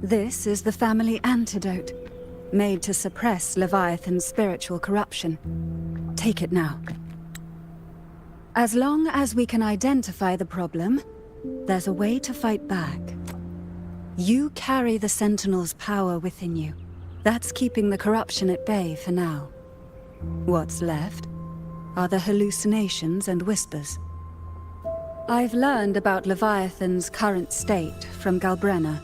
This is the family antidote, made to suppress Leviathan's spiritual corruption. Take it now. As long as we can identify the problem, there's a way to fight back. You carry the Sentinel's power within you. That's keeping the corruption at bay for now. What's left are the hallucinations and whispers. I've learned about Leviathan's current state from Galbrenna.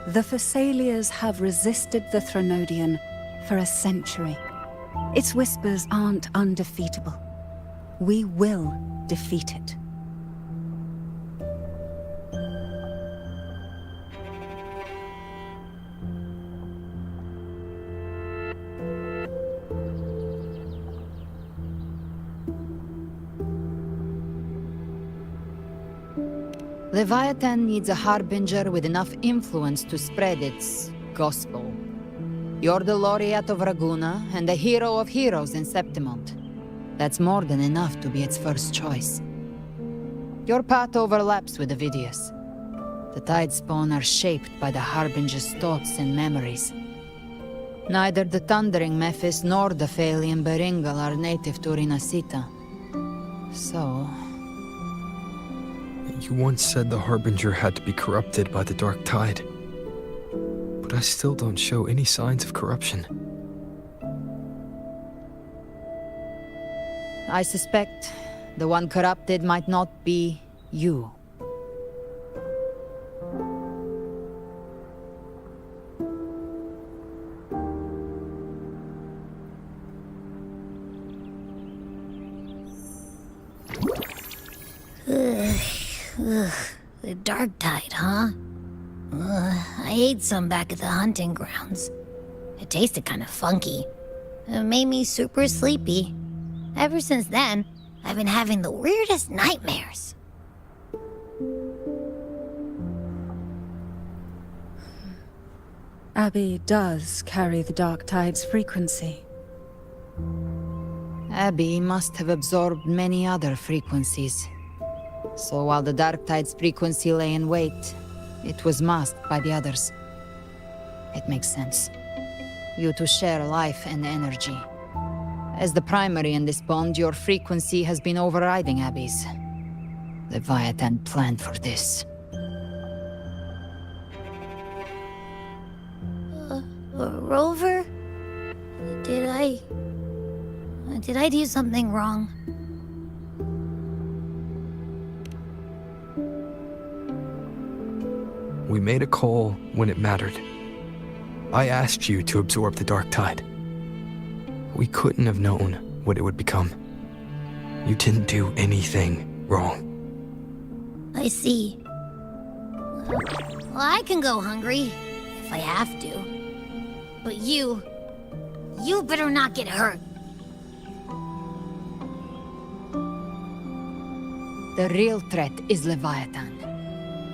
The Thessalians have resisted the Threnodian for a century. Its whispers aren't undefeatable. We will defeat it. Leviathan needs a harbinger with enough influence to spread its gospel. You're the laureate of Raguna and the hero of heroes in Septimont. That's more than enough to be its first choice. Your path overlaps with Ovidius. The Tidespawn are shaped by the harbinger's thoughts and memories. Neither the Thundering Mephis nor the Phalian Beringal are native to Rinasita. So... You once said the Harbinger had to be corrupted by the Dark Tide. But I still don't show any signs of corruption. I suspect the one corrupted might not be you. Ugh, the Dark Tide, huh? I ate some back at the hunting grounds. It tasted kind of funky. It made me super sleepy. Ever since then, I've been having the weirdest nightmares. Abby does carry the Dark Tide's frequency. Abby must have absorbed many other frequencies. So while the Dark Tide's frequency lay in wait, it was masked by the others. It makes sense. You two share life and energy. As the primary in this bond, your frequency has been overriding Abby's. Leviathan planned for this. Rover? Did I do something wrong? We made a call when it mattered. I asked you to absorb the Dark Tide. We couldn't have known what it would become. You didn't do anything wrong. I see. Well, I can go hungry, if I have to. But you better not get hurt. The real threat is Leviathan.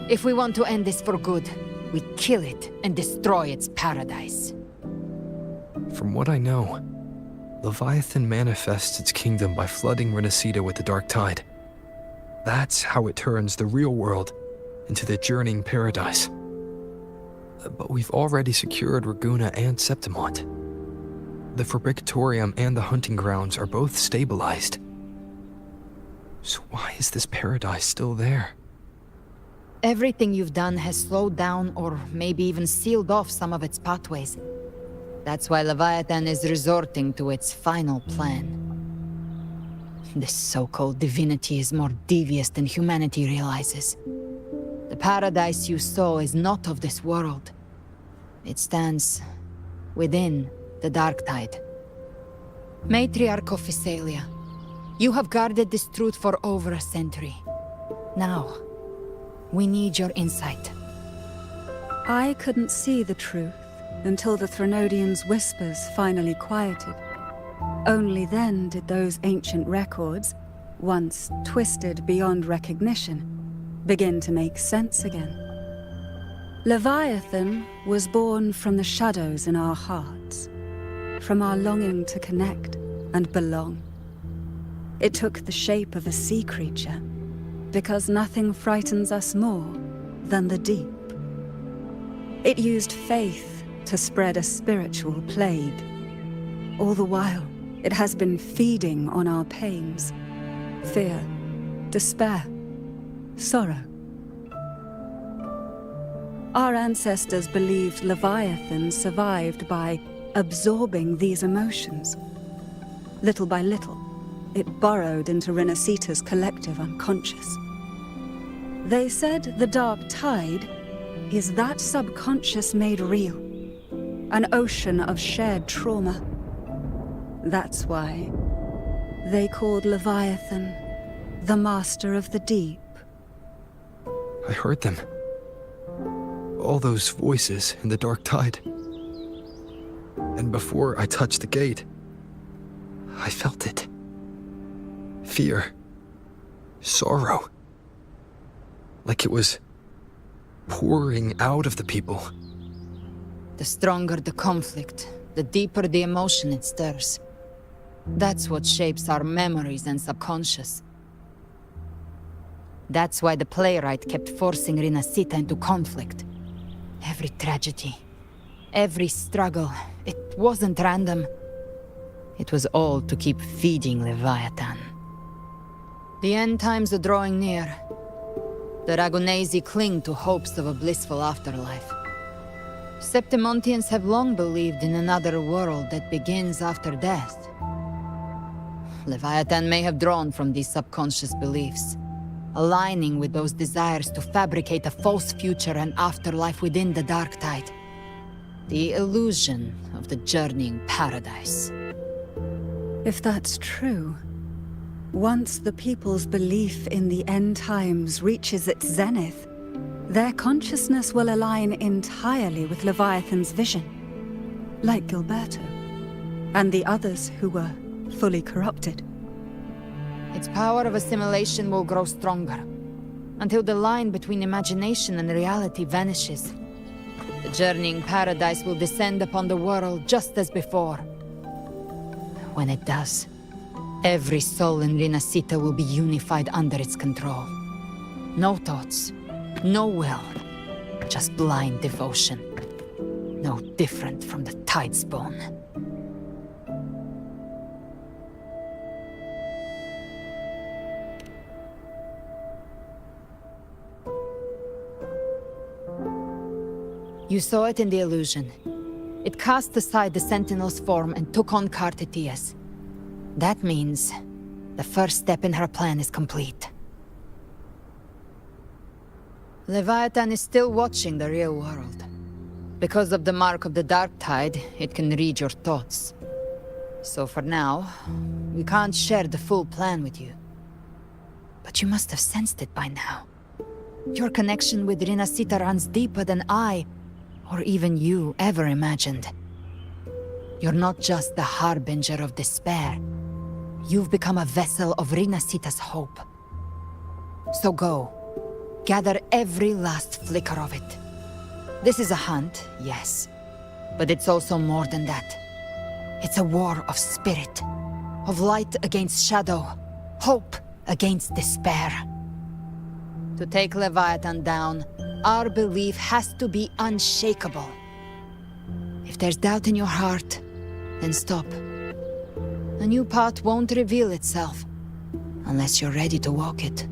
If we want to end this for good, we kill it and destroy its paradise. From what I know, Leviathan manifests its kingdom by flooding Rinasita with the Dark Tide. That's how it turns the real world into the journeying paradise. But we've already secured Raguna and Septimont. The Fabricatorium and the hunting grounds are both stabilized. So why is this paradise still there? Everything you've done has slowed down or maybe even sealed off some of its pathways. That's why Leviathan is resorting to its final plan. This so-called divinity is more devious than humanity realizes. The paradise you saw is not of this world. It stands within the Dark Tide. Matriarch of Thessalia, you have guarded this truth for over a century. Now, we need your insight. I couldn't see the truth until the Threnodian's whispers finally quieted. Only then did those ancient records, once twisted beyond recognition, begin to make sense again. Leviathan was born from the shadows in our hearts, from our longing to connect and belong. It took the shape of a sea creature, because nothing frightens us more than the deep. It used faith to spread a spiritual plague. All the while, it has been feeding on our pains. Fear, despair, sorrow. Our ancestors believed Leviathan survived by absorbing these emotions. Little by little, it burrowed into Renacita's collective unconscious. They said the dark tide is that subconscious made real, an ocean of shared trauma. That's why they called Leviathan the Master of the Deep. I heard them. All those voices in the dark tide. And before I touched the gate, I felt it. Fear. Sorrow. Like it was pouring out of the people. The stronger the conflict, the deeper the emotion it stirs. That's what shapes our memories and subconscious. That's why the playwright kept forcing Renacita into conflict. Every tragedy, every struggle, it wasn't random. It was all to keep feeding Leviathan. The end times are drawing near. The Ragonesi cling to hopes of a blissful afterlife. Septimontians have long believed in another world that begins after death. Leviathan may have drawn from these subconscious beliefs, aligning with those desires to fabricate a false future and afterlife within the dark tide. The illusion of the journeying paradise. If that's true, once the people's belief in the end times reaches its zenith, their consciousness will align entirely with Leviathan's vision, like Gilberto, and the others who were fully corrupted. Its power of assimilation will grow stronger, until the line between imagination and reality vanishes. The journeying paradise will descend upon the world just as before. When it does, every soul in Renacita will be unified under its control. No thoughts, no will, just blind devotion. No different from the Tidespawn. You saw it in the illusion. It cast aside the Sentinel's form and took on Cartitius. That means the first step in her plan is complete. Leviathan is still watching the real world. Because of the mark of the Dark Tide, it can read your thoughts. So for now, we can't share the full plan with you. But you must have sensed it by now. Your connection with Renacita runs deeper than I, or even you, ever imagined. You're not just the harbinger of despair. You've become a vessel of Renacita's hope. So go. Gather every last flicker of it. This is a hunt, yes. But it's also more than that. It's a war of spirit. Of light against shadow. Hope against despair. To take Leviathan down, our belief has to be unshakable. If there's doubt in your heart, then stop. A new path won't reveal itself, unless you're ready to walk it.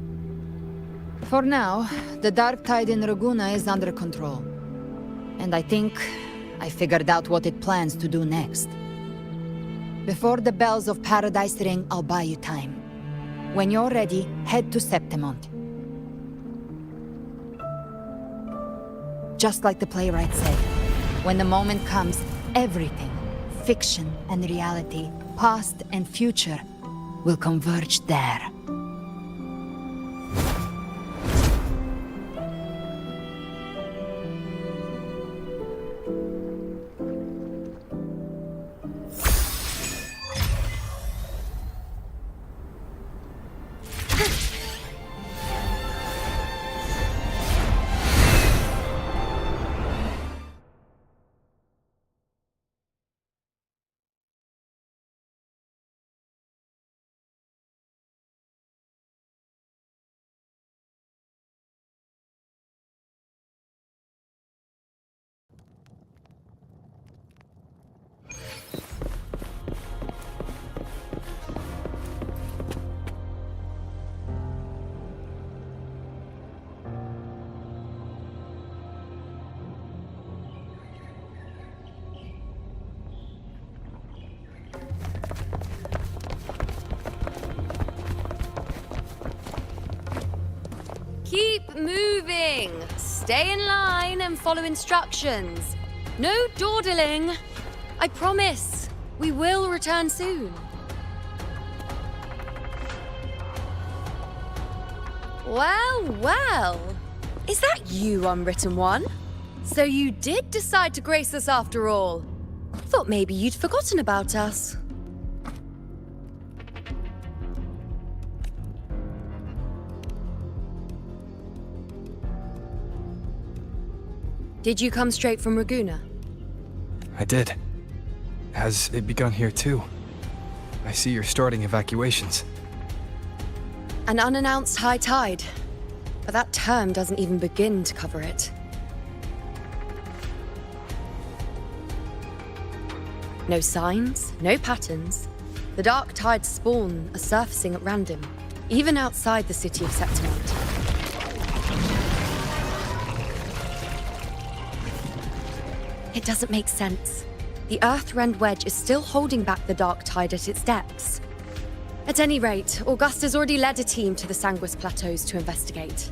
For now, the dark tide in Raguna is under control. And I think I figured out what it plans to do next. Before the bells of Paradise ring, I'll buy you time. When you're ready, head to Septimont. Just like the playwright said, when the moment comes, everything, fiction and reality, past and future, will converge there. Keep moving. Stay in line and follow instructions. No dawdling. I promise, we will return soon. Well, well. Is that you, Unwritten One? So you did decide to grace us after all. Thought maybe you'd forgotten about us. Did you come straight from Raguna? I did. Has it begun here too? I see you're starting evacuations. An unannounced high tide. But that term doesn't even begin to cover it. No signs, no patterns. The dark tide's spawn are surfacing at random, even outside the city of Septimont. It doesn't make sense. The Earthrend Wedge is still holding back the dark tide at its depths. At any rate, Augusta's already led a team to the Sanguis Plateaus to investigate.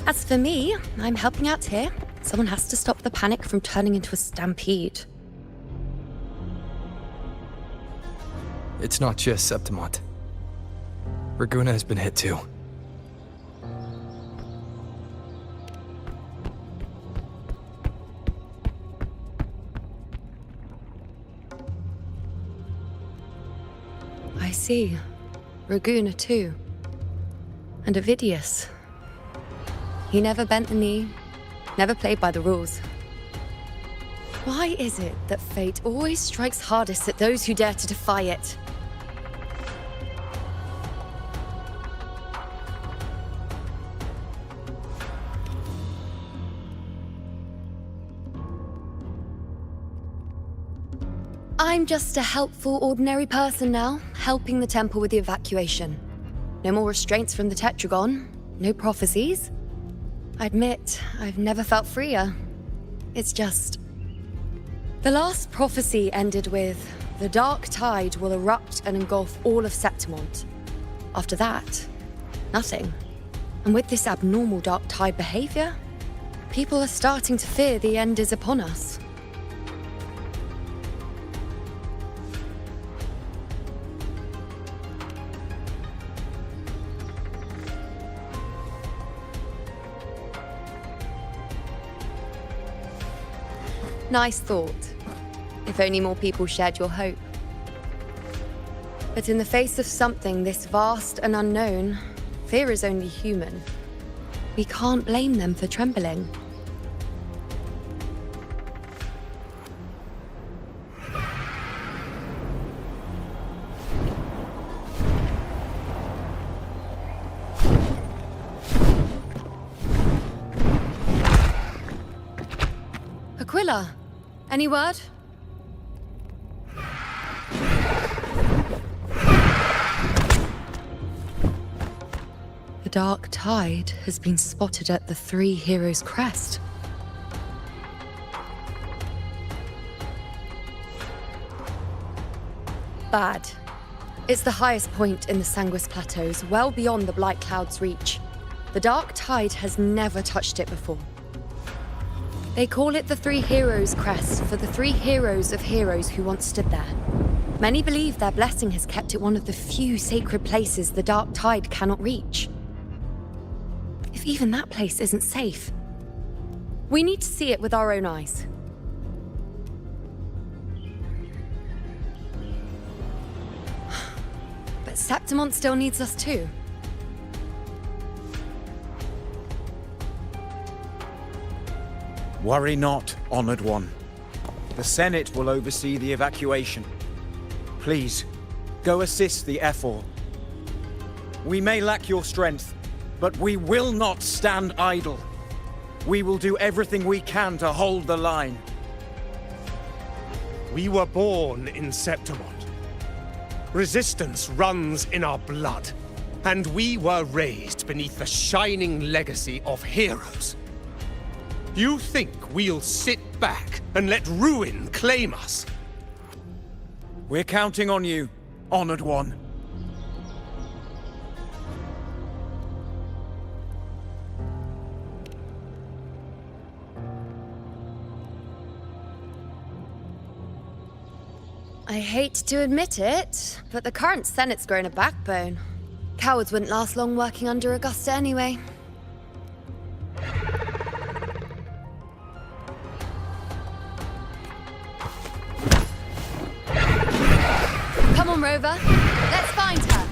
As for me, I'm helping out here. Someone has to stop the panic from turning into a stampede. It's not just Septimont. Raguna has been hit too. I see. Raguna too. And Ovidius. He never bent the knee, never played by the rules. Why is it that fate always strikes hardest at those who dare to defy it? I'm just a helpful, ordinary person now, helping the temple with the evacuation. No more restraints from the Tetragon, no prophecies. I admit, I've never felt freer. It's just... The last prophecy ended with, the dark tide will erupt and engulf all of Septimont. After that, nothing. And with this abnormal dark tide behavior, people are starting to fear the end is upon us. Nice thought. If only more people shared your hope. But in the face of something this vast and unknown, fear is only human. We can't blame them for trembling. Aquila, any word? The dark tide has been spotted at the Three Heroes' crest. Bad. It's the highest point in the Sanguis Plateaus, well beyond the Blight Cloud's reach. The dark tide has never touched it before. They call it the Three Heroes' crest for the three heroes of heroes who once stood there. Many believe their blessing has kept it one of the few sacred places the dark tide cannot reach. If even that place isn't safe, we need to see it with our own eyes. But Septimont still needs us too. Worry not, Honored One. The Senate will oversee the evacuation. Please, go assist the Ephor. We may lack your strength, but we will not stand idle. We will do everything we can to hold the line. We were born in Septimont. Resistance runs in our blood, and we were raised beneath the shining legacy of heroes. You think we'll sit back and let ruin claim us? We're counting on you, Honored One. I hate to admit it, but the current Senate's grown a backbone. Cowards wouldn't last long working under Augusta anyway. Come on, Rover. Let's find her.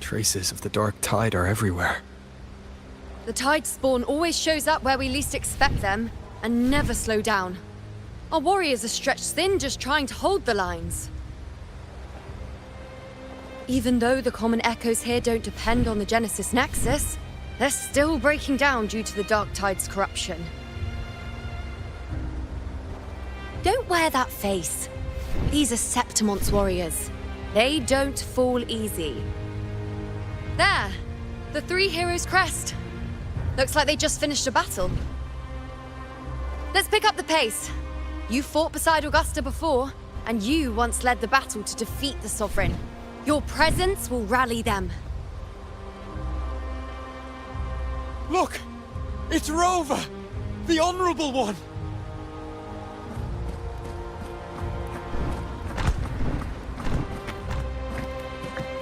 Traces of the dark tide are everywhere. The tide spawn always shows up where we least expect them, and never slow down. Our warriors are stretched thin just trying to hold the lines. Even though the common echoes here don't depend on the Genesis Nexus, they're still breaking down due to the dark tide's corruption. Don't wear that face. These are Septimon's warriors. They don't fall easy. There! The three heroes' crest. Looks like they just finished a battle. Let's pick up the pace. You fought beside Augusta before, and you once led the battle to defeat the Sovereign. Your presence will rally them. Look! It's Rover! The Honorable One!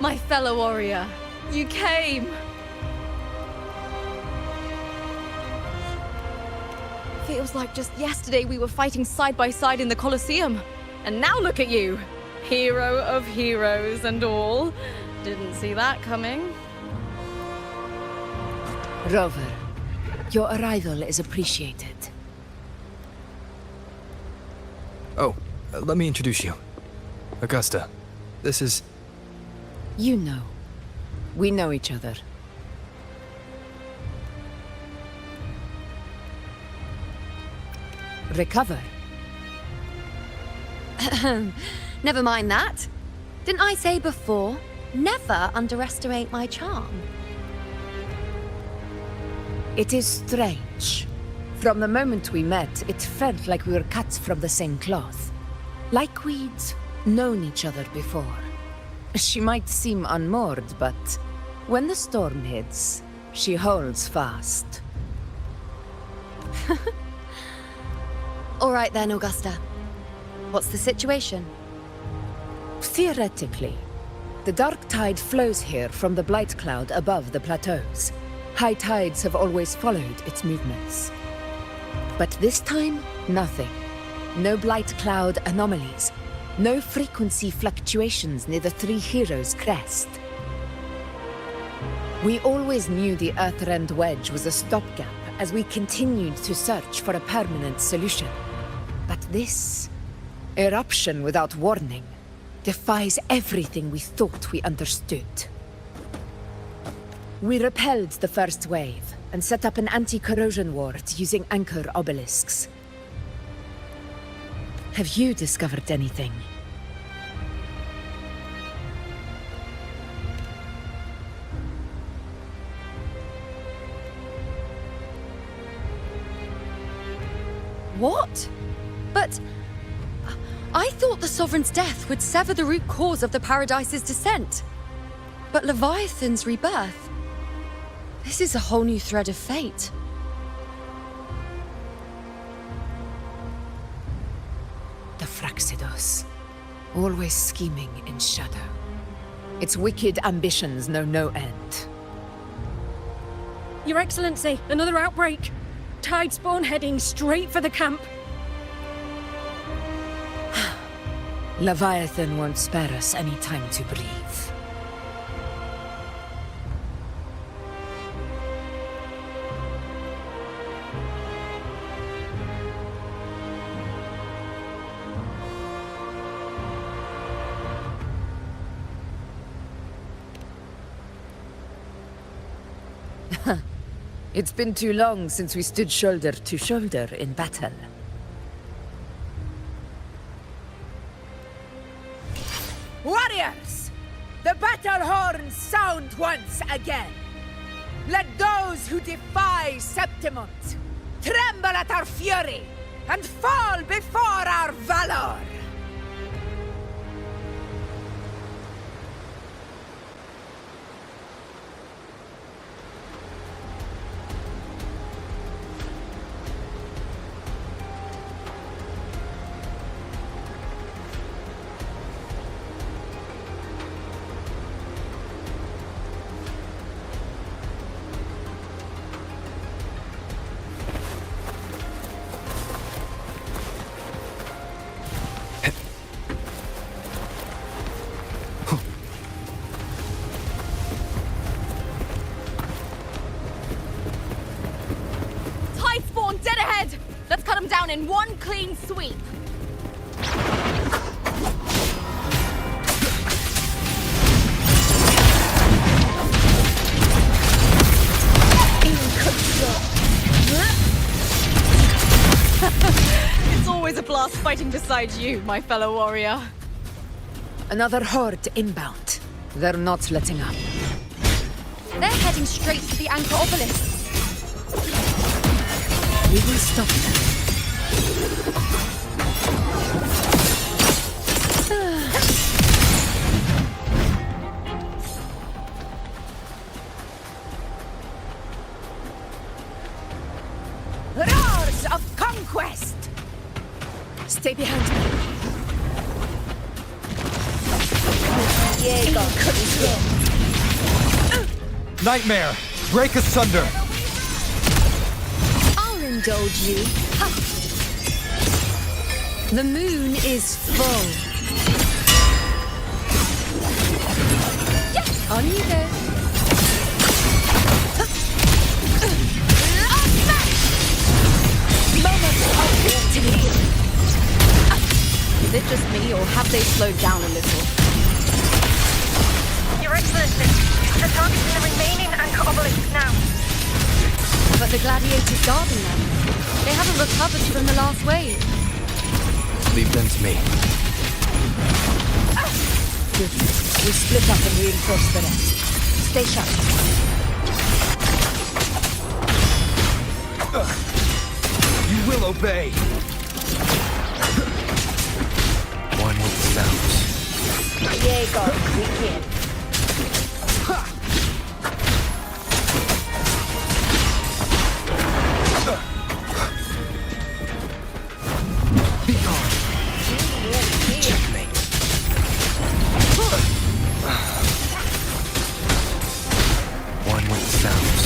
My fellow warrior, you came! Feels like just yesterday we were fighting side by side in the Colosseum. And now look at you! Hero of heroes and all. Didn't see that coming. Rover, your arrival is appreciated. Oh, let me introduce you. Augusta, this is... You know. We know each other. Recover. Never mind that. Didn't I say before, never underestimate my charm? It is strange. From the moment we met, it felt like we were cut from the same cloth. Like we'd known each other before. She might seem unmoored, but when the storm hits, she holds fast. All right then, Augusta. What's the situation? Theoretically, the dark tide flows here from the blight cloud above the plateaus. High tides have always followed its movements. But this time, nothing. No blight cloud anomalies. No frequency fluctuations near the Three Heroes' crest. We always knew the Earthrend Wedge was a stopgap as we continued to search for a permanent solution. But this eruption without warning defies everything we thought we understood. We repelled the first wave and set up an anti-corrosion ward using anchor obelisks. Have you discovered anything? What? But... I thought the Sovereign's death would sever the root cause of the Paradise's descent. But Leviathan's rebirth... This is a whole new thread of fate. The Fraxidos. Always scheming in shadow. Its wicked ambitions know no end. Your Excellency, another outbreak. Tide spawn heading straight for the camp. Leviathan won't spare us any time to breathe. It's been too long since we stood shoulder to shoulder in battle. Warriors! The battle horns sound once again! Let those who defy Septimont tremble at our fury and fall before our valor! Tide spawn dead ahead! Let's cut them down in one clean sweep. It's always a blast fighting beside you, my fellow warrior. Another horde inbound. They're not letting up. They're heading straight for the anchor obelisk. We will stop them. Roars of conquest! Stay behind me. Nightmare! Break asunder! I'll indulge you. Ha! The moon is full. Yes, on you go. Is it just me, or have they slowed down a little? Your Excellency, they're targeting the remaining anchor obelisk now. But the gladiators guarding them. They haven't recovered from the last wave. Leave them to me. Good. We split up and reinforce the rest. Stay sharp. You will obey! One with the sounds. Diego, we can. Be gone. Checkmate. One with the sounds.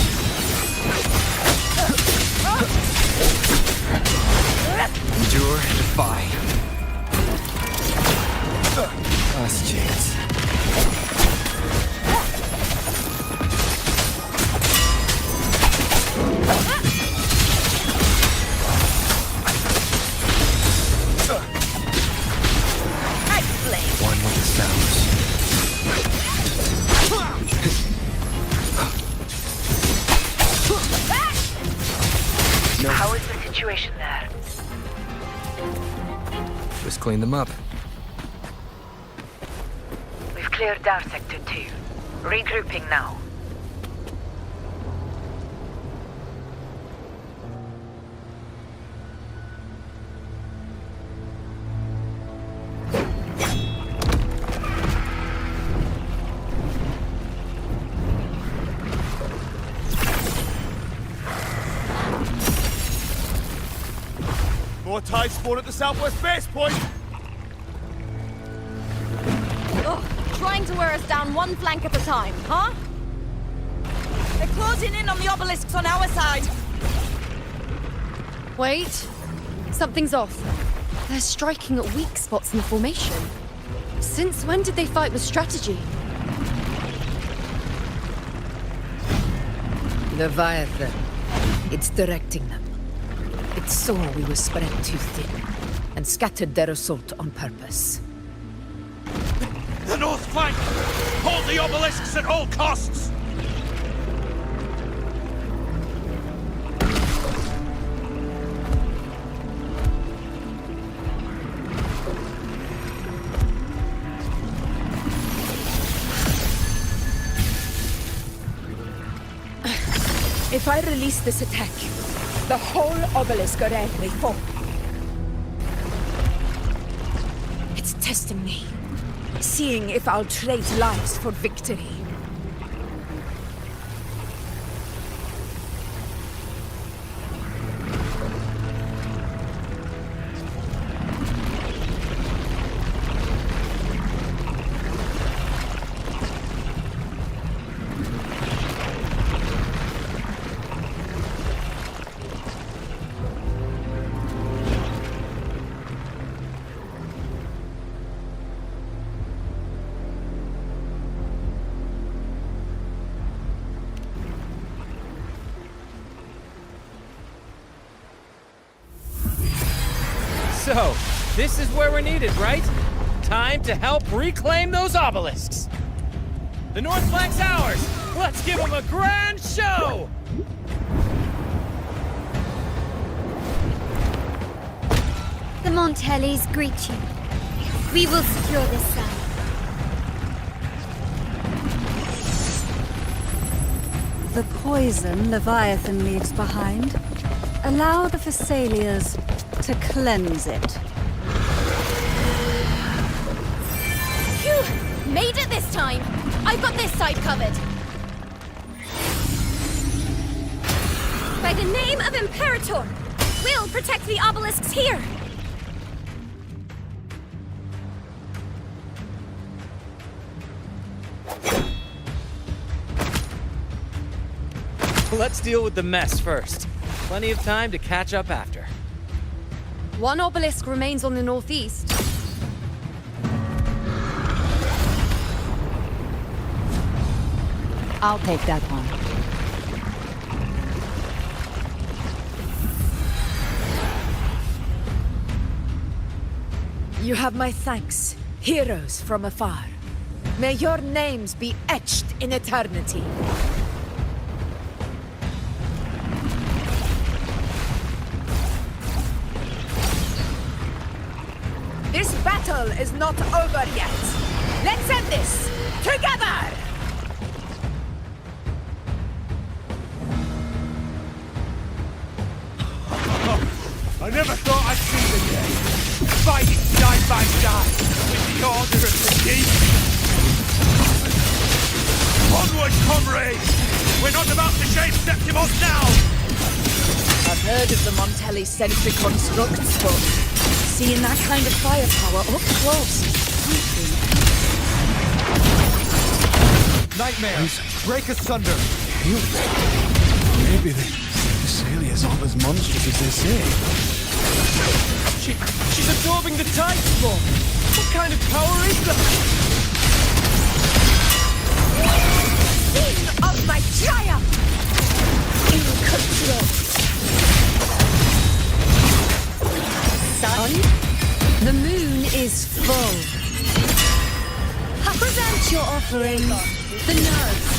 Endure and defy. Last chance. One with the sounds. No. How is the situation there? Just clean them up. We've cleared our sector 2. Regrouping now. More tide spawn at the southwest base point! Ugh, trying to wear us down one flank at a time, huh? They're closing in on the obelisks on our side. Wait. Something's off. They're striking at weak spots in the formation. Since when did they fight with strategy? Leviathan. It's directing them. It saw we were spread too thin, and scattered their assault on purpose. The north flank! Hold the obelisks at all costs! If I release this attack, the whole obelisk array may fall. It's testing me, seeing if I'll trade lives for victory. So, this is where we're needed, right? Time to help reclaim those obelisks. The North Flank's ours! Let's give them a grand show! The Montellis greet you. We will secure this side. The poison Leviathan leaves behind, allow the Thessalians to cleanse it. Phew! Made it this time! I've got this side covered! By the name of Imperator, we'll protect the obelisks here! Let's deal with the mess first. Plenty of time to catch up after. One obelisk remains on the northeast. I'll take that one. You have my thanks, heroes from afar. May your names be etched in eternity. This battle is not over yet. Let's end this together! I never thought I'd see the day. Fighting side by side with the Order of the Deep. Onward, comrades! We're not about to shave Septimos now! I've heard of the Montelli sentry constructs, but seeing that kind of firepower up close. Nightmares, break asunder. Maybe the Thessalians aren't as monstrous as they say. She's absorbing the tide storm! What kind of power is that? Scene of my triumph! In control. Sun, the moon is full. Present your offering. The nerves.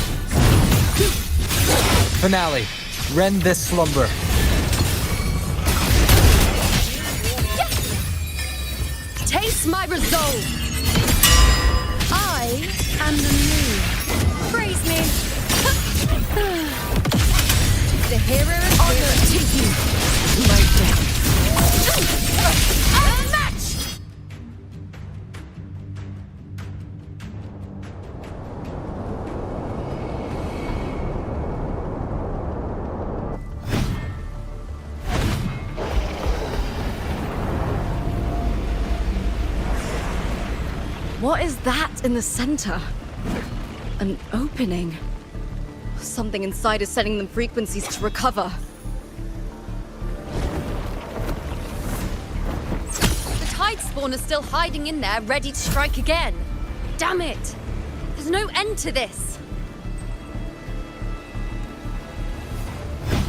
Finale. Rend this slumber. Taste my resolve! I am the moon. Praise me! The hero of honor to you, my death. Unmatched! What is that in the center? An opening. Something inside is sending them frequencies to recover. The tide spawn is still hiding in there, ready to strike again. Damn it! There's no end to this.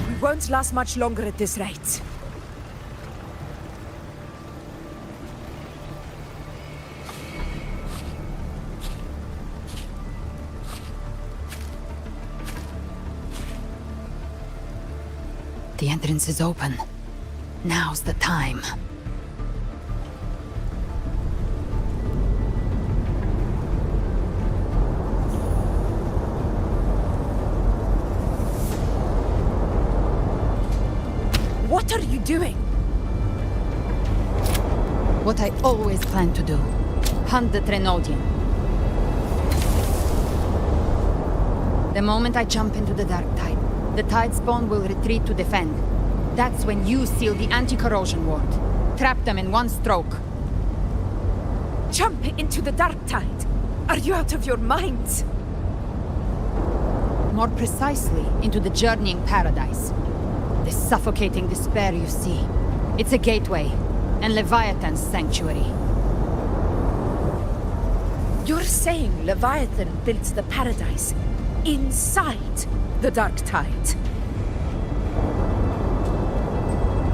We won't last much longer at this rate. The entrance is open. Now's the time. doing? What I always planned to do. Hunt the Trenodian. The moment I jump into the dark tide, the tide spawn will retreat to defend. That's when you seal the anti-corrosion ward. Trap them in one stroke. Jump into the dark tide? Are you out of your minds? More precisely, into the journeying paradise. The suffocating despair you see. It's a gateway, and Leviathan's sanctuary. You're saying Leviathan built the paradise inside the dark tide?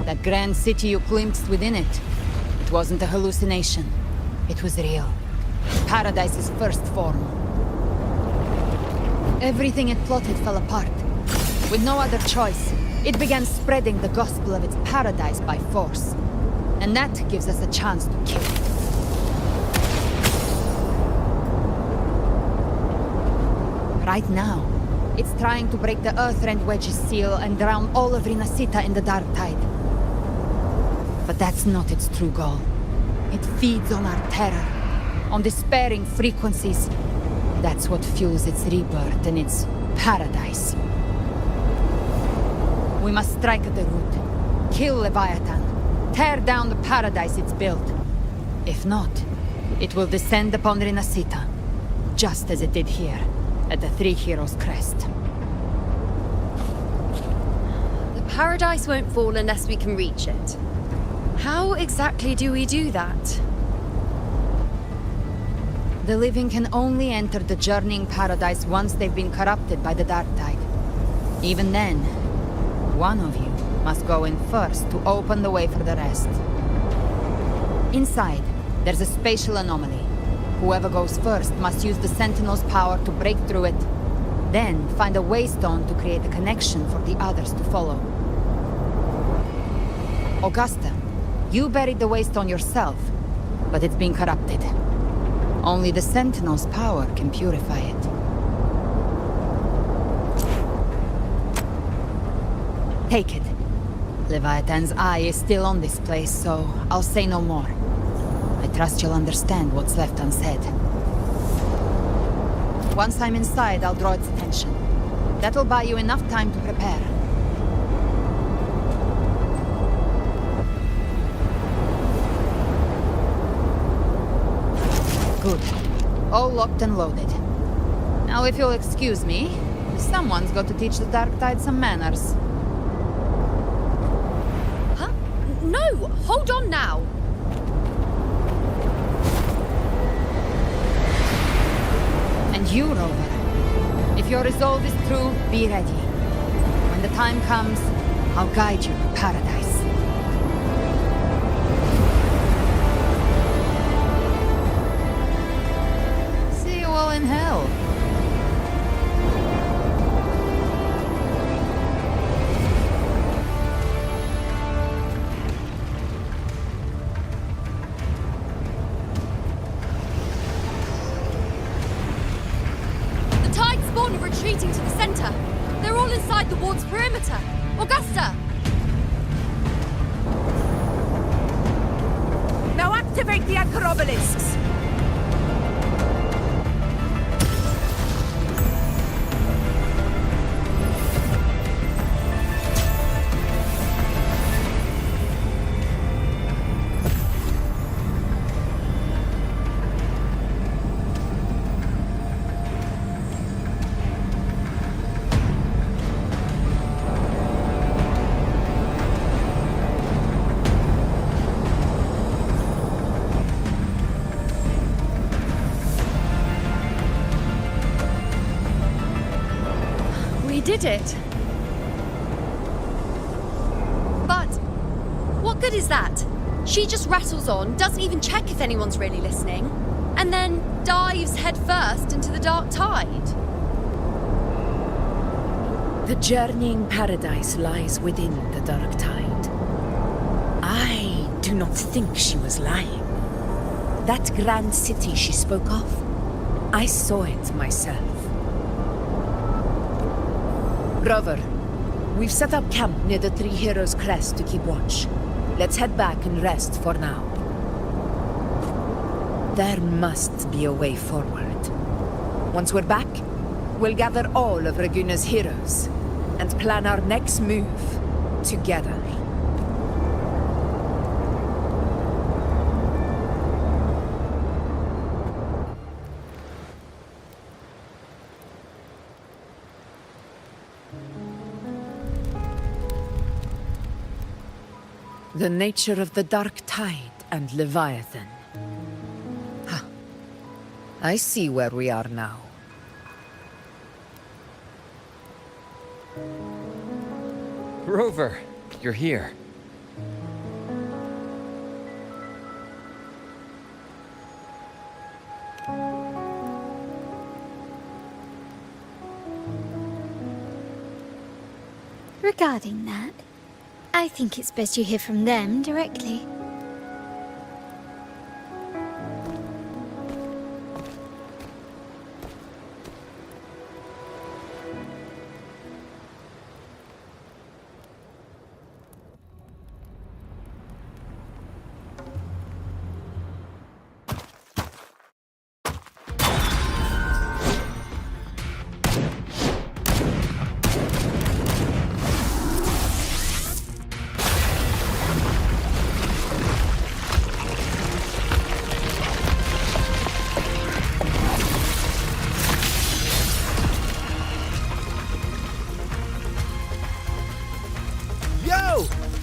That grand city you glimpsed within it, it wasn't a hallucination. It was real. Paradise's first form. Everything it plotted fell apart. With no other choice, it began spreading the gospel of its paradise by force. And that gives us a chance to kill it. Right now, it's trying to break the Earthrend Wedge's seal and drown all of Rinasita in the dark tide. But that's not its true goal. It feeds on our terror, on despairing frequencies. That's what fuels its rebirth and its paradise. We must strike at the root, kill Leviathan, tear down the paradise it's built. If not, it will descend upon Rinasita, just as it did here, at the Three Heroes' Crest. The paradise won't fall unless we can reach it. How exactly do we do that? The living can only enter the journeying paradise once they've been corrupted by the dark tide. Even then, one of you must go in first to open the way for the rest. Inside, there's a spatial anomaly. Whoever goes first must use the Sentinel's power to break through it, then find a waystone to create a connection for the others to follow. Augusta, you buried the waystone yourself, but it's been corrupted. Only the Sentinel's power can purify it. Take it. Leviathan's eye is still on this place, so I'll say no more. I trust you'll understand what's left unsaid. Once I'm inside, I'll draw its attention. That'll buy you enough time to prepare. Good. All locked and loaded. Now, if you'll excuse me, someone's got to teach the Dark Tide some manners. Huh? No! Hold on now! And you, Rover. If your resolve is true, be ready. When the time comes, I'll guide you to paradise. See you all in hell. Retreating to the center. They're all inside the ward's perimeter. Augusta! Now activate the anchor obelisks! We did it. But what good is that? She just rattles on, doesn't even check if anyone's really listening, and then dives headfirst into the dark tide. The journeying paradise lies within the dark tide. I do not think she was lying. That grand city she spoke of, I saw it myself. Rover, We've set up camp near the Three Heroes Crest to keep watch. Let's head back and rest for now. There must be a way forward. Once we're back, we'll gather all of Raguna's heroes and plan our next move together. The nature of the Dark Tide and Leviathan. Huh. I see where we are now. Rover, you're here. Regarding that, I think it's best you hear from them directly.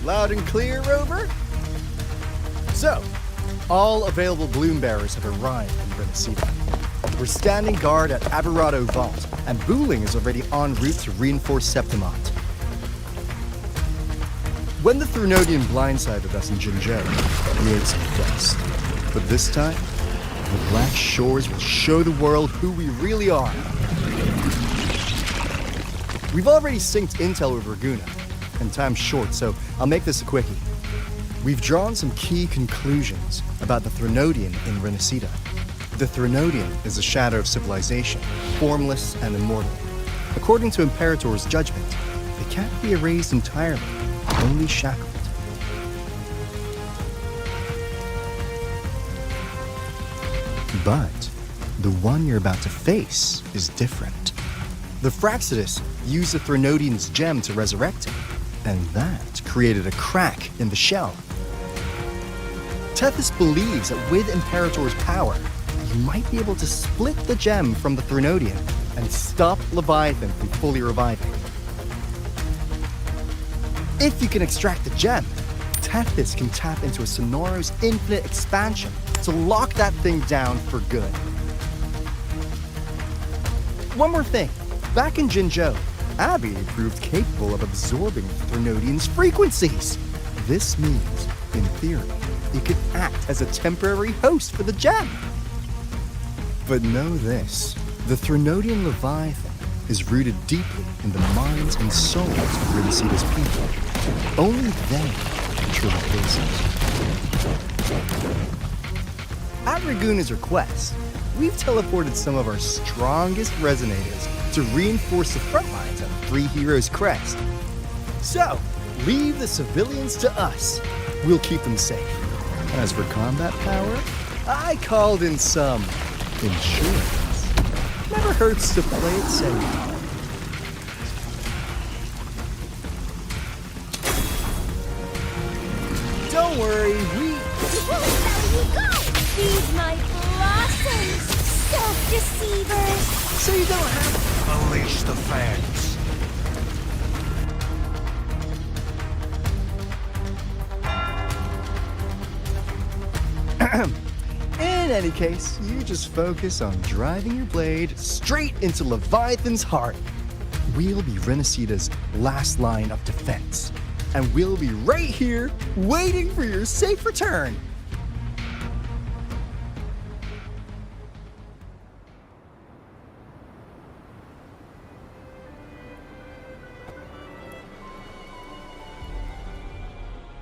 Loud and clear, Rover? So, all available bloom bearers have arrived in Renacida. We're standing guard at Aberrado Vault, and Booling is already en route to reinforce Septimont. When the Threnodian blindsided us in Jinzhou, we ate some dust. But this time, the Black Shores will show the world who we really are. We've already synced intel with Raguna, and time's short, so I'll make this a quickie. We've drawn some key conclusions about the Threnodian in Renacida. The Threnodian is a shadow of civilization, formless and immortal. According to Imperator's judgment, they can't be erased entirely, only shackled. But the one you're about to face is different. The Fraxidus used the Threnodian's gem to resurrect him, and that created a crack in the shell. Tethys believes that with Imperator's power, you might be able to split the gem from the Threnodian and stop Leviathan from fully reviving. If you can extract the gem, Tethys can tap into a Sonoro's infinite expansion to lock that thing down for good. One more thing. Back in Jinzhou, Abby proved capable of absorbing the Threnodian's frequencies. This means, in theory, it could act as a temporary host for the gem. But know this, the Threnodian Leviathan is rooted deeply in the minds and souls of Renacida's people. Only they can truly face it. At Raguna's request, we've teleported some of our strongest resonators to reinforce the front lines of Three Heroes Crest. So, leave the civilians to us. We'll keep them safe. As for combat power, I called in some insurance. Never hurts to play it safe. Don't worry, we... There you go! These my blossoms! Self-deceivers! So you don't have to... Unleash the fans. In any case, you just focus on driving your blade straight into Leviathan's heart. We'll be Renacida's last line of defense. And we'll be right here, waiting for your safe return.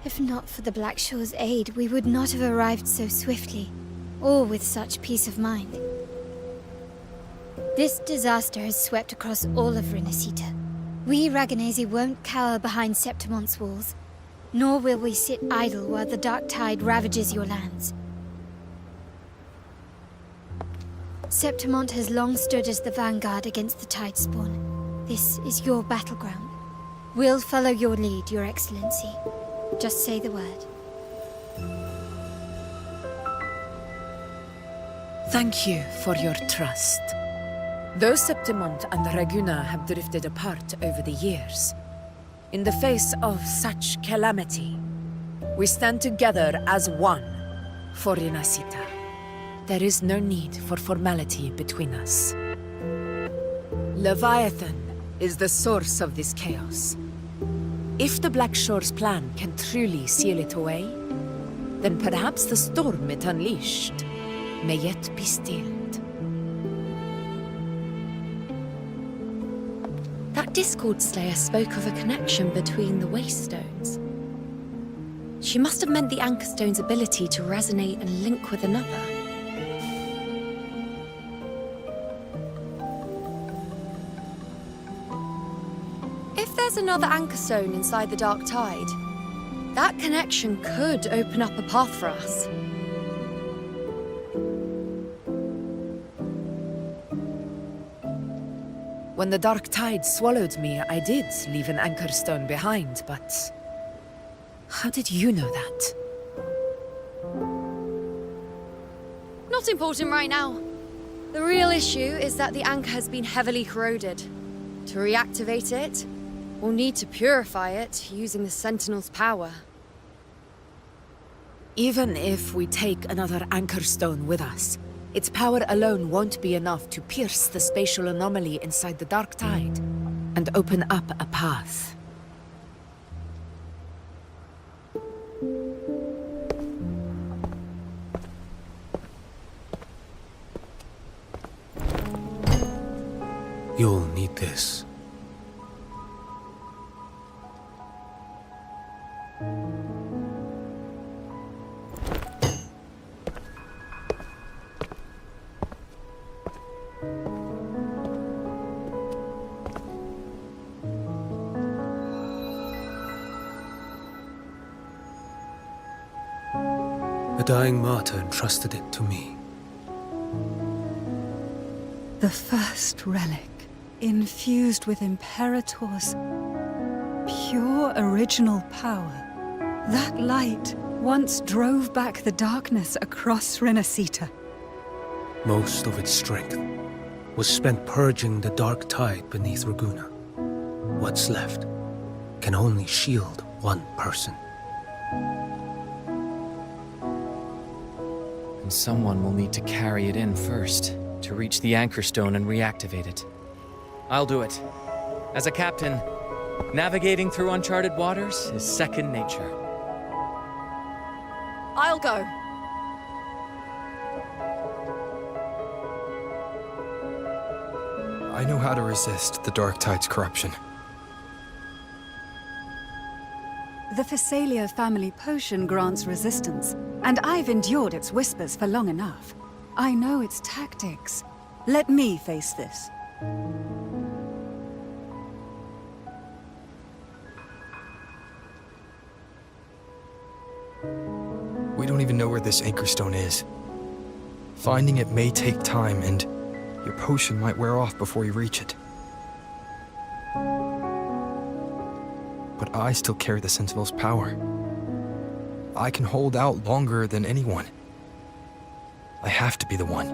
If not for the Black Shore's aid, we would not have arrived so swiftly, or with such peace of mind. This disaster has swept across all of Renacida, We Raganesi won't cower behind Septimon's walls, nor will we sit idle while the dark tide ravages your lands. Septimont has long stood as the vanguard against the Tidespawn. This is your battleground. We'll follow your lead, Your Excellency. Just say the word. Thank you for your trust. Though Septimont and Raguna have drifted apart over the years, in the face of such calamity, we stand together as one for Rinasita. There is no need for formality between us. Leviathan is the source of this chaos. If the Black Shore's plan can truly seal it away, then perhaps the storm it unleashed may yet be stilled. That Discord Slayer spoke of a connection between the Wastestones. She must have meant the Anchor Stone's ability to resonate and link with another. If there's another Anchor Stone inside the Dark Tide, that connection could open up a path for us. When the dark tide swallowed me, I did leave an anchor stone behind, but... how did you know that? Not important right now. The real issue is that the anchor has been heavily corroded. To reactivate it, we'll need to purify it using the Sentinel's power. Even if we take another anchor stone with us, its power alone won't be enough to pierce the spatial anomaly inside the dark tide and open up a path. You'll need this. A dying martyr entrusted it to me. The first relic, infused with Imperator's pure original power. That light once drove back the darkness across Rinasita. Most of its strength was spent purging the dark tide beneath Raguna. What's left can only shield one person. And someone will need to carry it in first, to reach the Anchor Stone and reactivate it. I'll do it. As a captain, navigating through uncharted waters is second nature. I'll go. I know how to resist the Dark Tide's corruption. The Physalia family potion grants resistance, and I've endured its whispers for long enough. I know its tactics. Let me face this. We don't even know where this Anchor Stone is. Finding it may take time, and your potion might wear off before you reach it. But I still carry the Sentinel's power. I can hold out longer than anyone. I have to be the one.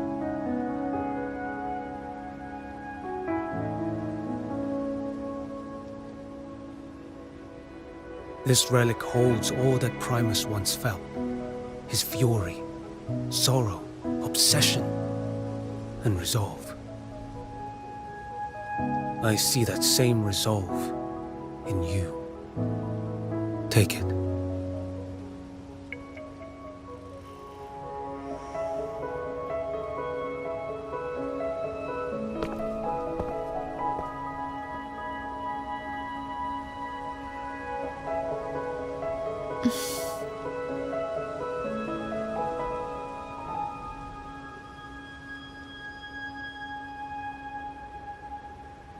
This relic holds all that Primus once felt. His fury, sorrow, obsession, and resolve. I see that same resolve in you. Take it.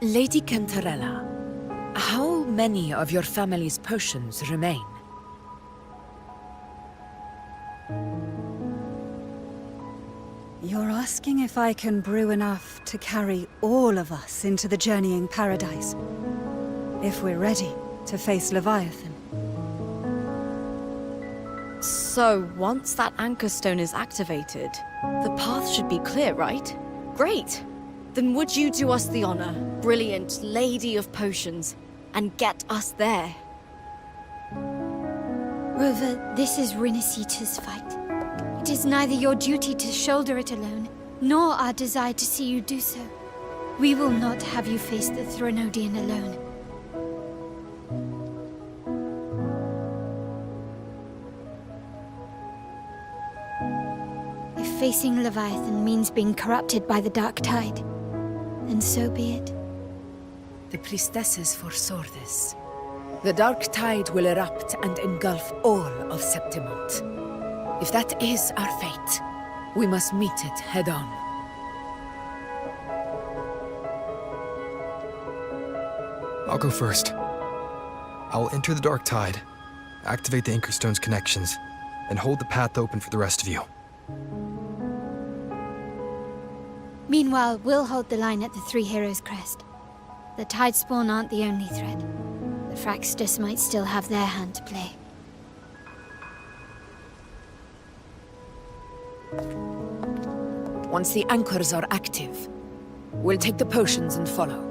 Lady Cantarella, How many of your family's potions remain? You're asking if I can brew enough to carry all of us into the journeying paradise. If we're ready to face Leviathan. So, once that anchor stone is activated, the path should be clear, right? Great! Then would you do us the honor, brilliant Lady of Potions, and get us there? Rover, this is Rinasita's fight. It is neither your duty to shoulder it alone, nor our desire to see you do so. We will not have you face the Threnodian alone. If facing Leviathan means being corrupted by the Dark Tide, then so be it. The priestesses foresaw this. The Dark Tide will erupt and engulf all of Septimont. If that is our fate, we must meet it head-on. I'll go first. I'll enter the Dark Tide, activate the Anchorstone's connections, and hold the path open for the rest of you. Meanwhile, we'll hold the line at the Three Heroes Crest. The Tidespawn aren't the only threat. The Fraxtus might still have their hand to play. Once the anchors are active, we'll take the potions and follow.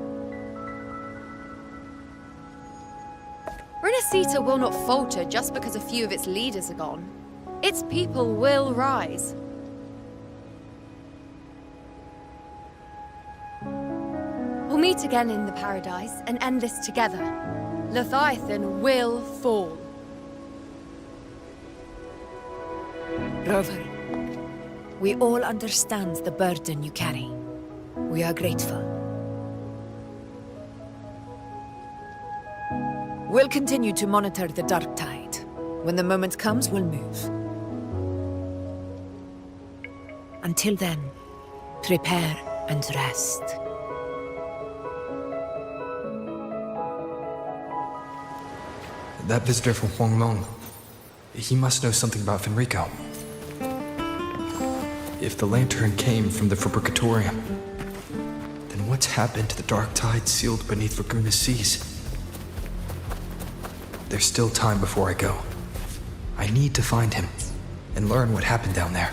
Renacita will not falter just because a few of its leaders are gone. Its people will rise. We'll meet again in the paradise and end this together. Leviathan will fall. Rover, we all understand the burden you carry. We are grateful. We'll continue to monitor the Dark Tide. When the moment comes, we'll move. Until then, prepare and rest. That visitor from Huanglong, he must know something about Fenrico. If the lantern came from the Fabricatorium, then what's happened to the Dark Tide sealed beneath Raguna's seas? There's still time before I go. I need to find him and learn what happened down there.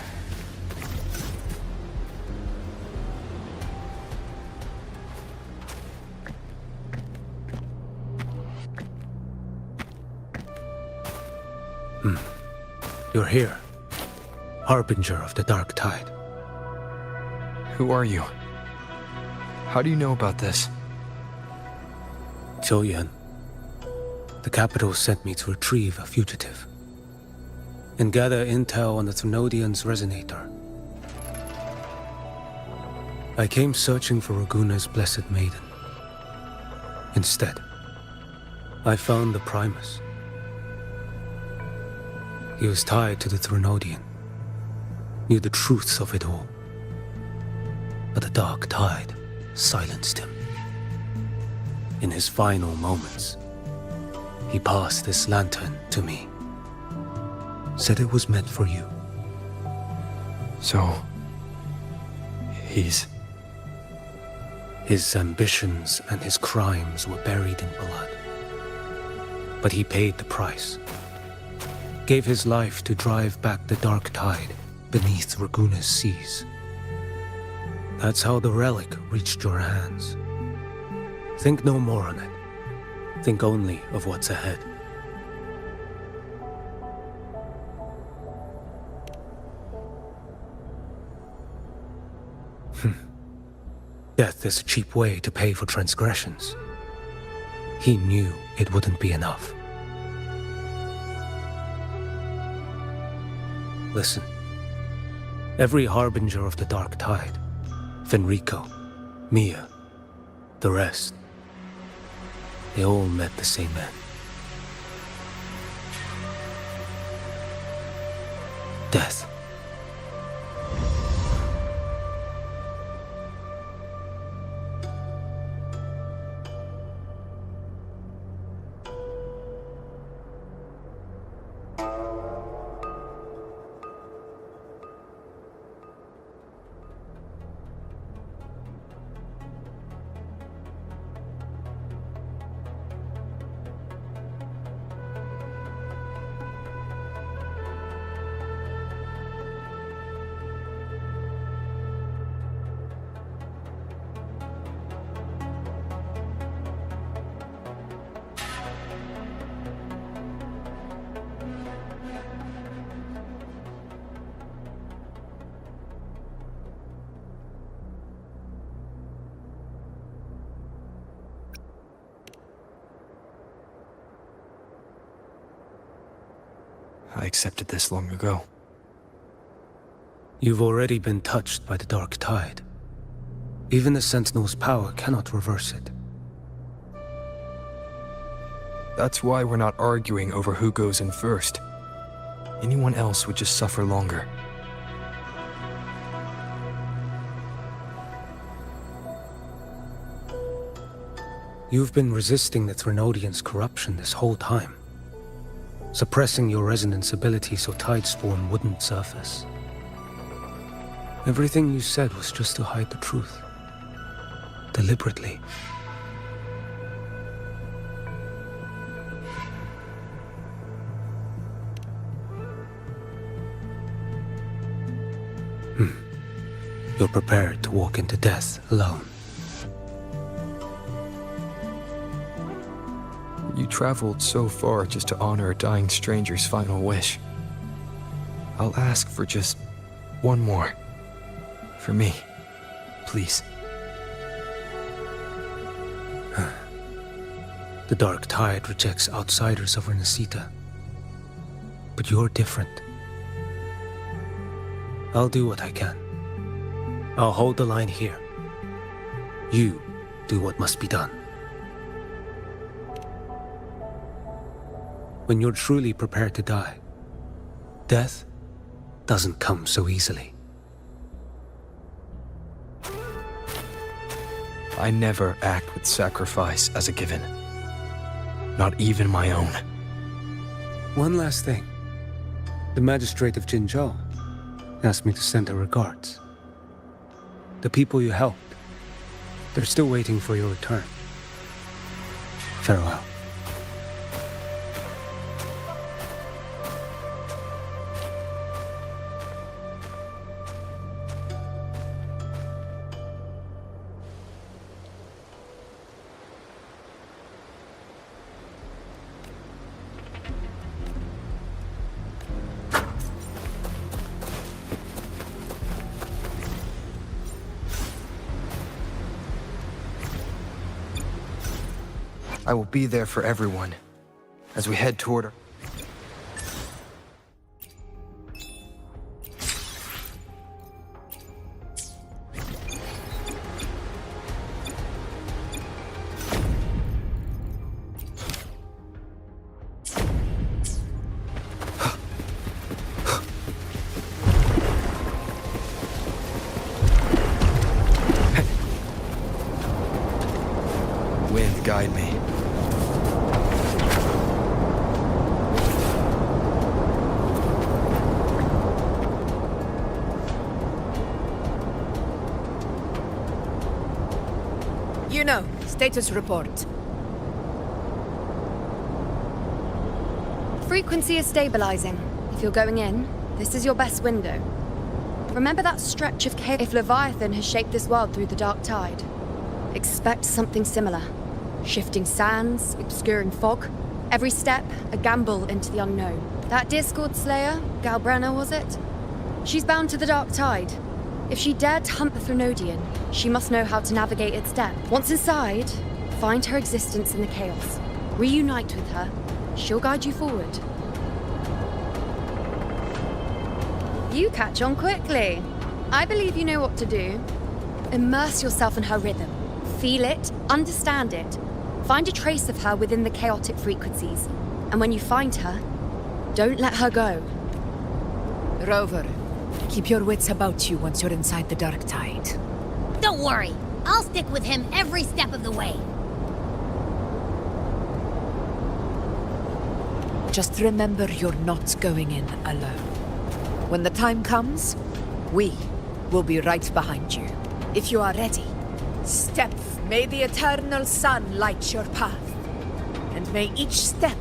You're here, Harbinger of the Dark Tide. Who are you? How do you know about this? Choyan. The capital sent me to retrieve a fugitive and gather intel on the Threnodian's resonator. I came searching for Raguna's Blessed Maiden. Instead, I found the Primus. He was tied to the Threnodian, knew the truths of it all. But the Dark Tide silenced him. In his final moments, he passed this lantern to me. Said it was meant for you. So, he's... His ambitions and his crimes were buried in blood. But he paid the price. Gave his life to drive back the Dark Tide beneath Raguna's seas. That's how the relic reached your hands. Think no more on it. Think only of what's ahead. Death is a cheap way to pay for transgressions. He knew it wouldn't be enough. Listen. Every harbinger of the Dark Tide, Fenrico, Mia, the rest, they all met the same end. Death. accepted this long ago. You've already been touched by the Dark Tide. Even the Sentinel's power cannot reverse it. That's why we're not arguing over who goes in first. Anyone else would just suffer longer. You've been resisting the Threnodians' corruption this whole time, suppressing your resonance ability so Tidespawn wouldn't surface. Everything you said was just to hide the truth. Deliberately. You're prepared to walk into death alone. You traveled so far just to honor a dying stranger's final wish. I'll ask for just one more. For me, please. The Dark Tide rejects outsiders of Renesita. But you're different. I'll do what I can. I'll hold the line here. You do what must be done. When you're truly prepared to die, death doesn't come so easily. I never act with sacrifice as a given. Not even my own. One last thing. The magistrate of Jinzhou asked me to send her regards. The people you helped, they're still waiting for your return. Farewell. I will be there for everyone as we head toward her. Wind, guide me. Status report. Frequency is stabilizing. If you're going in, this is your best window. Remember that stretch of chaos? If Leviathan has shaped this world through the Dark Tide, expect something similar. Shifting sands, obscuring fog. Every step, a gamble into the unknown. That Discord Slayer, Galbrenna was it? She's bound to the Dark Tide. If she dared to hunt the Threnodian, she must know how to navigate its depth. Once inside, find her existence in the chaos. Reunite with her. She'll guide you forward. You catch on quickly. I believe you know what to do. Immerse yourself in her rhythm. Feel it, understand it. Find a trace of her within the chaotic frequencies. And when you find her, don't let her go. Rover, keep your wits about you once you're inside the Dark Tide. Don't worry. I'll stick with him every step of the way. Just remember you're not going in alone. When the time comes, we will be right behind you. If you are ready, step. May the eternal sun light your path. And may each step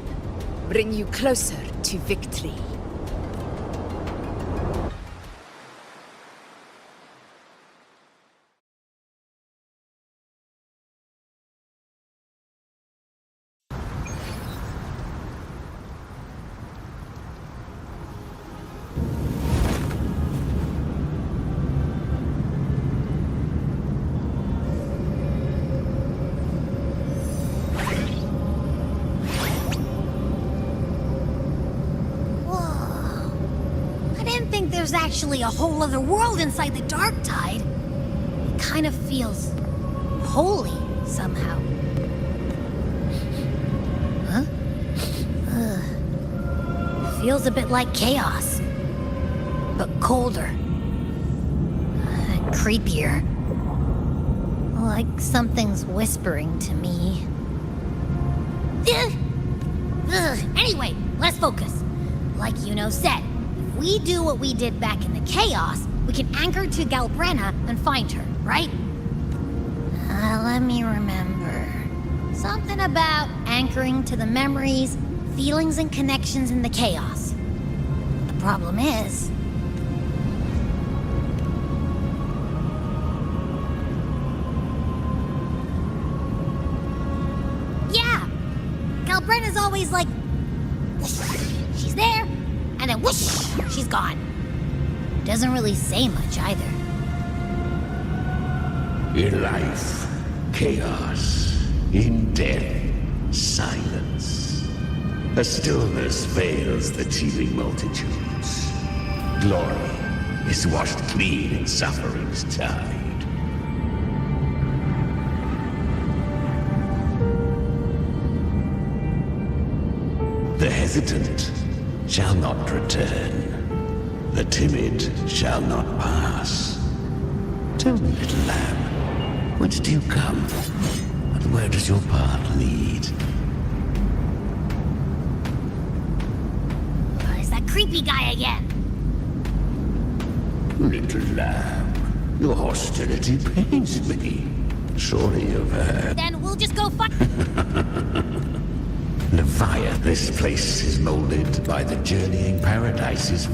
bring you closer to victory. Whoa. there's actually a whole other world inside the dark tide, it kind of feels holy somehow. Huh? Feels a bit like chaos, but colder. And creepier. Like something's whispering to me. Anyway, let's focus. Like Yuno said, if we do what we did back in the chaos, we can anchor to Galbrenna and find her, right? Let me remember. Something about anchoring to the memories, feelings, and connections in the chaos. The problem is... yeah! Galbrenna's always like... she's there, and then whoosh! She's gone. Doesn't really say much either. In life, chaos. In death, silence. A stillness veils the teeming multitudes. Glory is washed clean in suffering's tide. The hesitant shall not return. The timid shall not pass. Tell me, little lamb, whence do you come? And where does your path lead? It's that creepy guy again. Little lamb, your hostility pains me. Surely you've heard. Then we'll just go fight. Leviathan, this place is molded by the journeying paradise's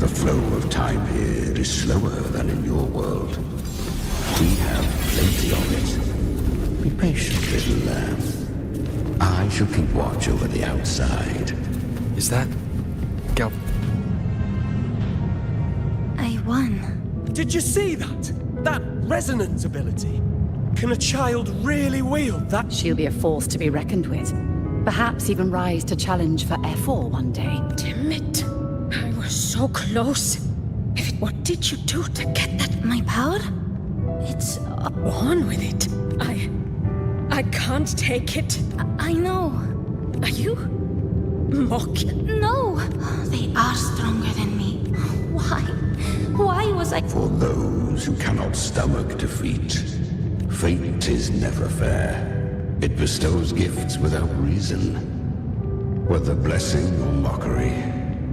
The flow of time here is slower than in your world. We have plenty of it. Be patient, little lamb. I shall keep watch over the outside. Is that... Gal... I won. Did you see that? That resonance ability? Can a child really wield that? She'll be a force to be reckoned with. Perhaps even rise to challenge for F4 one day. Damn it. I was so close. What did you do to get that? My power? It's born with it. I can't take it. I know. Are you mocking? No. They are stronger than me. Why? Why was I... For those who cannot stomach defeat, fate is never fair. It bestows gifts without reason. Whether blessing or mockery,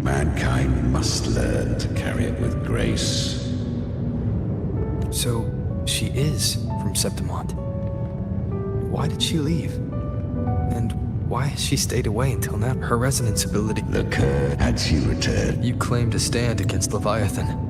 mankind must learn to carry it with grace. So, she is from Septimont. Why did she leave? And why has she stayed away until now? Her resonance ability... The cur had she returned. You claim to stand against Leviathan.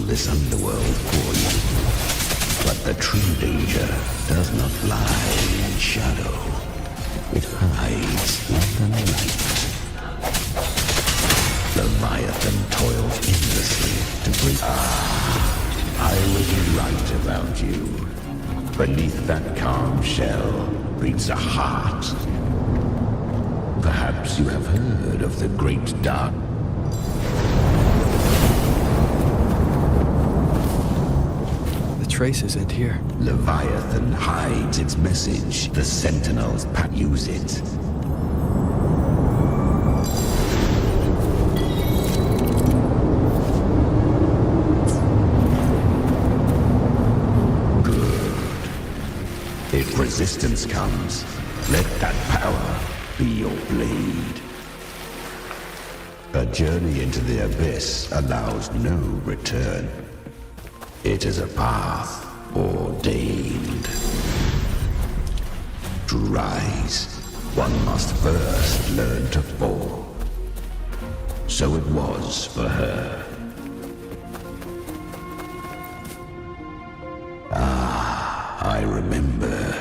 This underworld for you. But the true danger does not lie in shadow. It hides in the light. Leviathan toils endlessly to bring... I was right about you. Beneath that calm shell beats a heart. Perhaps you have heard of the great dark... Traces end here. Leviathan hides its message. The Sentinels use it. Good. If resistance comes, let that power be your blade. A journey into the abyss allows no return. It is a path ordained. To rise, one must first learn to fall. So it was for her. I remember.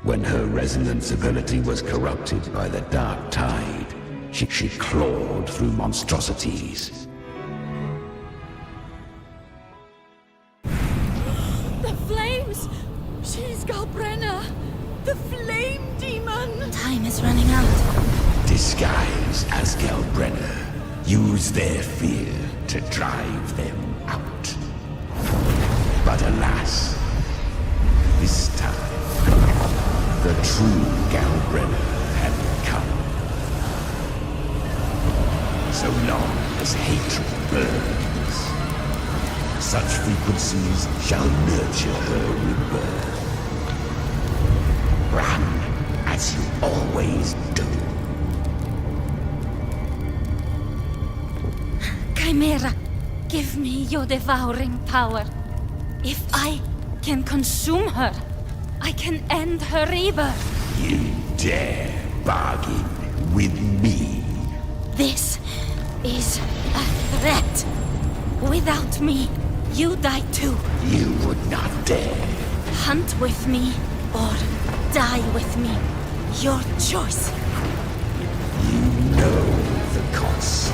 When her resonance ability was corrupted by the dark tide, She clawed through monstrosities. The flames! She's Galbrenna! The flame demon! Time is running out. Disguised as Galbrenna, use their fear to drive them out. But alas, this time, the true Galbrenna had come. So long as hatred burns, such frequencies shall nurture her rebirth. Run, as you always do. Chimera, give me your devouring power. If I can consume her, I can end her rebirth. You dare bargain with me? This is a threat. Without me, you die too. You would not dare. Hunt with me or die with me. Your choice. You know the cost.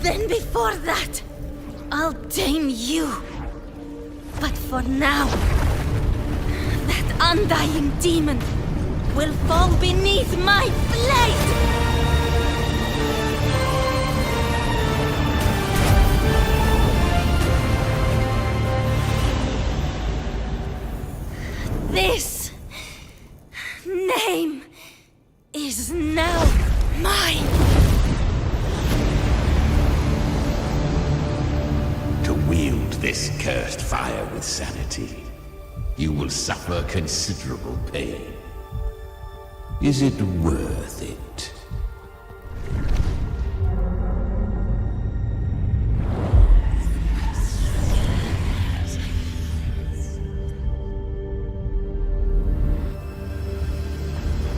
Then before that, I'll tame you. But for now, that undying demon will fall beneath my blade! This name is now mine. To wield this cursed fire with sanity, you will suffer considerable pain. Is it worth it?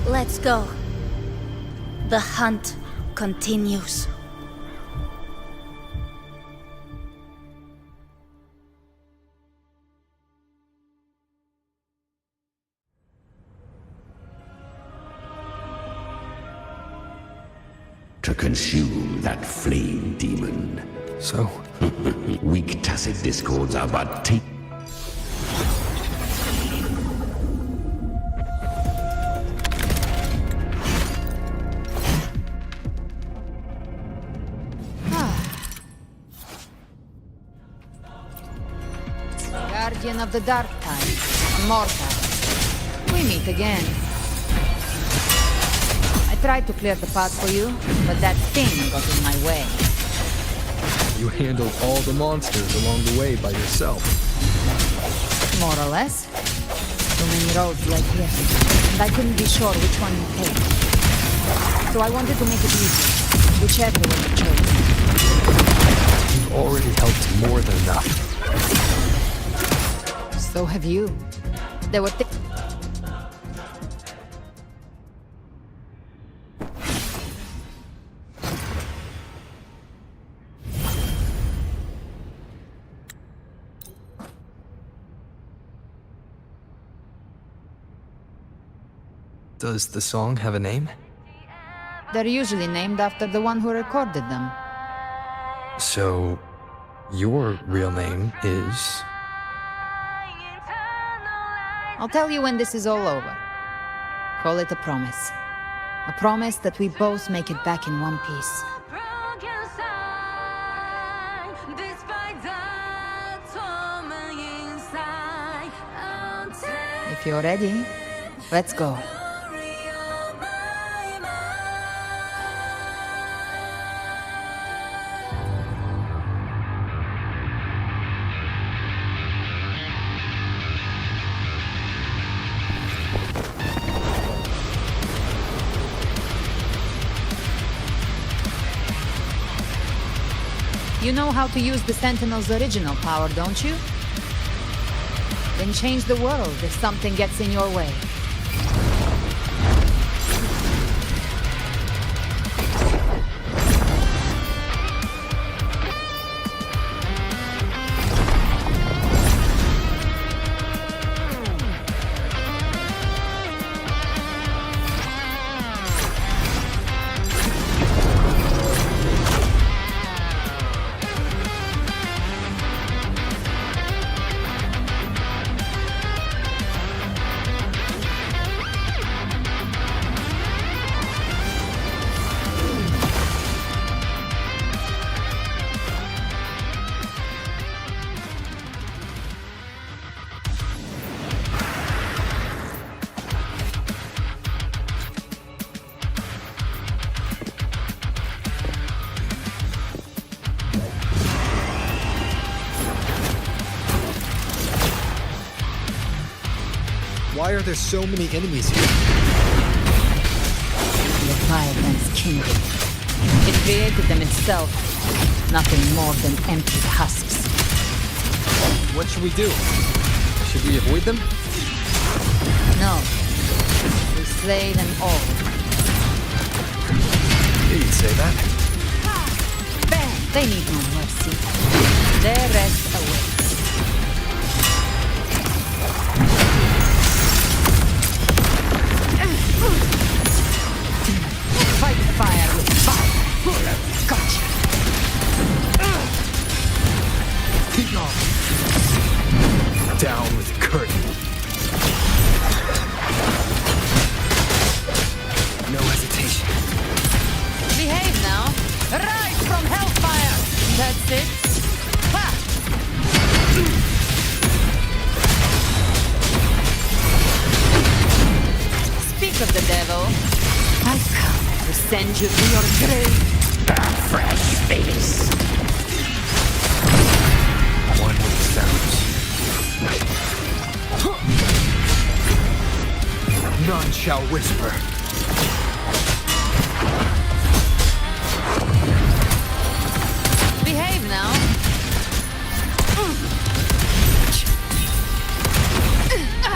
Let's go. The hunt continues. To consume that flame demon. So? Weak tacit discords are but tape. Guardian of the Dark Tide, Morta. We meet again. I tried to clear the path for you, but that thing got in my way. You handled all the monsters along the way by yourself. More or less. Too many roads led here, and I couldn't be sure which one to take. So I wanted to make it easy, whichever one you chose. You've already helped more than enough. So have you. There were Does the song have a name? They're usually named after the one who recorded them. So, your real name is... I'll tell you when this is all over. Call it a promise. A promise that we both make it back in one piece. If you're ready, let's go. You know how to use the Sentinel's original power, don't you? Then change the world if something gets in your way. Why are there so many enemies here? Leviathan's kingdom. It created them itself. Nothing more than empty husks. What should we do? Should we avoid them? No. We slay them all. You'd say that. They need no mercy. Their rest awaits. Fight fire with fire. Gotcha. Keep going. Down with the curtain. No hesitation. Behave now. Rise from hellfire. That's it. Ha! Speak of the devil. I've come to send you to your grave. A fresh face. One with the sounds. None shall whisper. Behave now.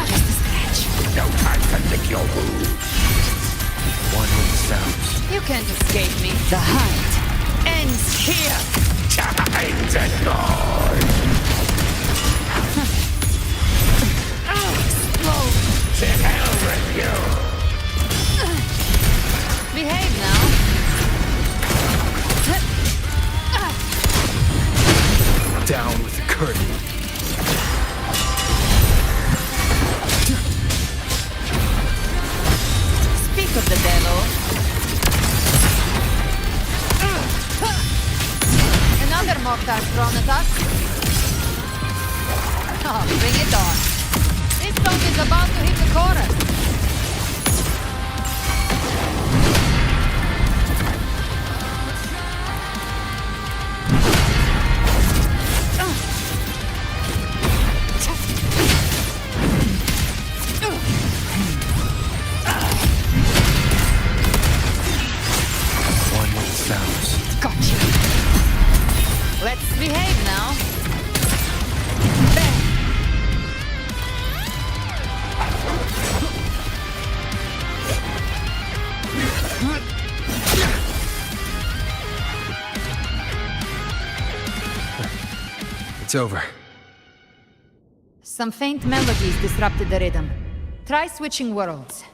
Just a scratch. No time to lick your wounds. One with the sounds. You can't escape me. The hunt ends here. Time to die. Explode. To hell with you. Behave now. Down with the curtain. Speak of the devil. Another mortar thrown at us. Oh, bring it on. This song is about to hit the chorus. One with the sounds. Gotcha. Let's behave now. Bang. It's over. Some faint melodies disrupted the rhythm. Try switching worlds.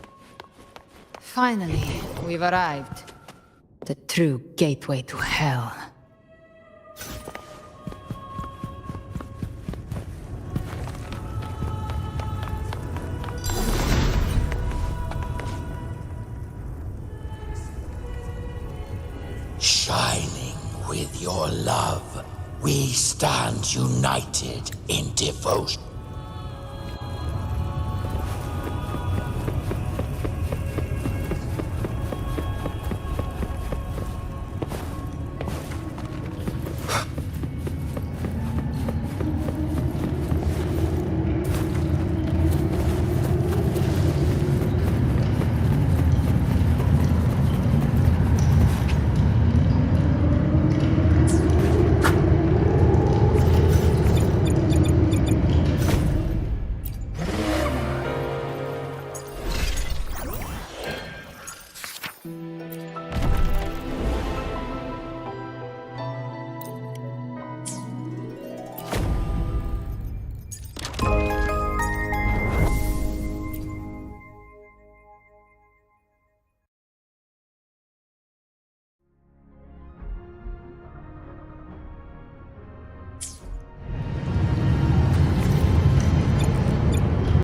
Finally, we've arrived. The true gateway to hell. Shining with your love, we stand united in devotion.